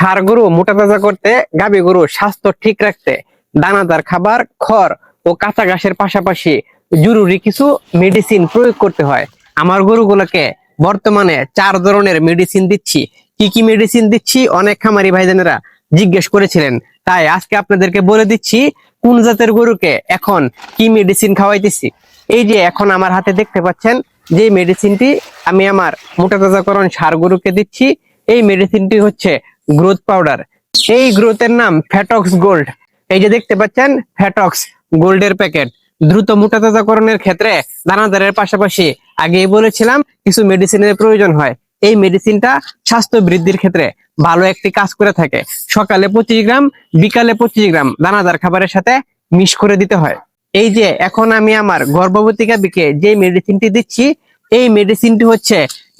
ষাঁড় গরু মোটা তাজা করতে, গাভী গরু স্বাস্থ্য ঠিক রাখতে দানাদার খাবার, খড় ও কাঁচা ঘাসের পাশাপাশি জরুরি কিছু মেডিসিন প্রয়োগ করতে হয়। আমার গরুগুলোকে বর্তমানে 4 ধরনের মেডিসিন দিচ্ছি। কি কি মেডিসিন দিচ্ছি অনেক খামারি ভাইজানেরা জিজ্ঞেস করেছিলেন, তাই আজকে আপনাদেরকে বলে দিচ্ছি কোন জাতের গরুকে এখন কি মেডিসিন খাওয়াইতেছি। এই যে এখন আমার হাতে দেখতে পাচ্ছেন যে মেডিসিনটি আমি আমার মোটা তাজাকরণ ষাঁড় গরুকে দিচ্ছি, এই মেডিসিনটি হচ্ছে গ্রোথ পাউডার। এই গ্রোথের নাম ফ্যাটক্স গোল্ড। এই যে দেখতে পাচ্ছেন ফ্যাটক্স গোল্ডের প্যাকেট। দ্রুত মোটা তাজাকরণের ক্ষেত্রে দানাদারের পাশাপাশি আগেই বলেছিলাম কিছু মেডিসিনের প্রয়োজন হয়। এই মেডিসিনটা স্বাস্থ্য বৃদ্ধির ক্ষেত্রে ভালো একটি কাজ করে থাকে। সকালে 25 গ্রাম, বিকালে 25 গ্রাম দানাদার খাবারের সাথে মিক্স করে দিতে হয়। এই যে এখন আমি আমার গর্ভবতী গাভীকে যে মেডিসিনটি দিচ্ছি, এই মেডিসিনটি হচ্ছে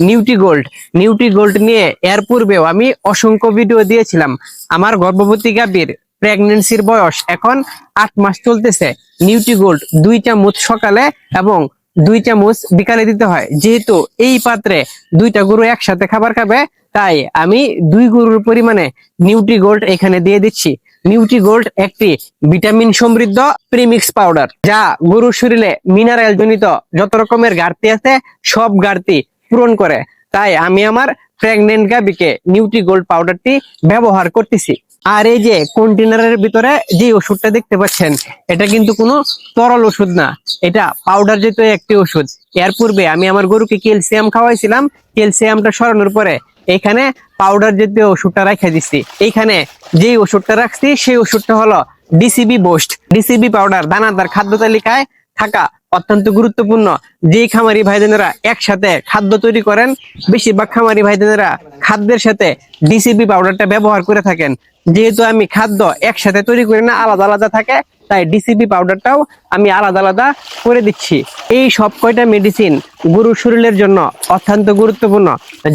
নিউট্রি গোল্ড। নিউট্রি গোল্ড নিয়ে এর পূর্বেও আমি অসংখ্য ভিডিও দিয়েছিলাম। আমার গর্ভবতী গাভীর প্রেগন্যান্সির বয়স এখন 8 মাস চলতেছে। নিউট্রি গোল্ড 2 চামচ সকালে এবং 2 চামচ বিকালে দিতে হয়। যেহেতু এই পাত্রে 2টা গরু একসাথে খাবার খাবে, তাই আমি 2 গরুর পরিমাণে নিউট্রি গোল্ড এখানে দিয়ে দিচ্ছি। নিউট্রি গোল্ড একটি ভিটামিন সমৃদ্ধ প্রিমিক্স পাউডার, যা গরুর শরীরে মিনারেল জনিত যত রকমের ঘাটতি আছে সব ঘাটতি পূরণ করে। তাই আমি আমার প্রেগনেন্ট গাভীকে নিউট্রি গোল্ড পাউডারটি ব্যবহার করতেছি। আর এই যে কন্টেনারের ভিতরে যে ওষুধটা দেখতে পাচ্ছেন, এটা কিন্তু কোনো তরল ওষুধ না, এটা পাউডার জাতীয় একটি ওষুধ। এর পূর্বে আমি আমার গরুকে ক্যালসিয়াম খাওয়াইছিলাম, ক্যালসিয়ামটা সরানোর পরে এখানে পাউডার জাতীয় ওষুধটা রেখে দিচ্ছি। এইখানে যে ওষুধটা রাখছি সেই ওষুধটা হলো ডিসিবি বুস্ট। ডিসিবি পাউডার দানাদার খাদ্য তালিকায় থাকা অত্যন্ত গুরুত্বপূর্ণ। যেই খামারি ভাইদেনেরা একসাথে খাদ্য তৈরি করেন, বেশিরভাগ খামারি ভাইদেনেরা খাদ্যের সাথে ডিসিবি পাউডারটা ব্যবহার করে থাকেন। যেহেতু আমি খাদ্য একসাথে তৈরি করি না, আলাদা আলাদা থাকে, তাই ডিসিবি পাউডারটাও আমি আলাদা আলাদা করে দিচ্ছি। এই সব কয়টা মেডিসিন গরুর শরীরের জন্য অত্যন্ত গুরুত্বপূর্ণ,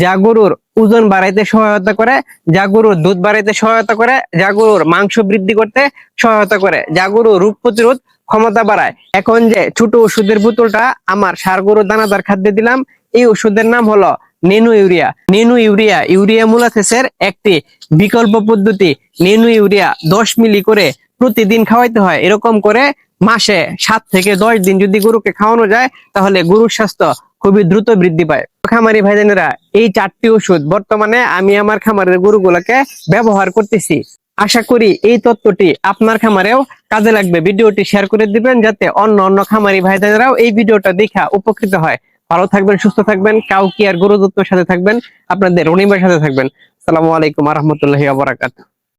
যা গরুর ওজন বাড়াইতে সহায়তা করে, যা গরুর দুধ বাড়াইতে সহায়তা করে, যা গরুর মাংস বৃদ্ধি করতে সহায়তা করে, যা গরুর রোগ প্রতিরোধ ক্ষমতা বাড়ায়। এখন যে ছোট ওষুধের বোতলটা আমার ষাঁড় গরুর দানাদার খাদ্যে দিলাম, এই ওষুধের নাম হলো নেনো ইউরিয়া। নেনো ইউরিয়া ইউরিয়া মোলাসেসের একটি বিকল্প পদ্ধতি। নেনো ইউরিয়া 10 মিলি করে প্রতিদিন খাওয়াইতে হয়। এরকম করে মাসে 7 থেকে 10 দিন যদি গরুকে খাওয়ানো যায়, তাহলে গরুর স্বাস্থ্য খুবই দ্রুত বৃদ্ধি পায়। খামারি ভাইজানেরা, এই 4টি ওষুধ বর্তমানে আমি আমার খামারের গরুগুলোকে ব্যবহার করতেছি। আশা করি এই তথ্যটি আপনার খামারেও কাজে লাগবে। ভিডিওটি শেয়ার করে দিবেন যাতে অন্য খামারি ভাইজানেরাও এই ভিডিওটা দেখা উপকৃত হয়। ভালো থাকবেন, সুস্থ থাকবেন। কাউকি আর গরু দত্তর সাথে থাকবেন, আপনাদের রনিমের সাথে থাকবেন। আসসালামু আলাইকুম ওয়া রাহমাতুল্লাহি ওয়া বারাকাতুহু।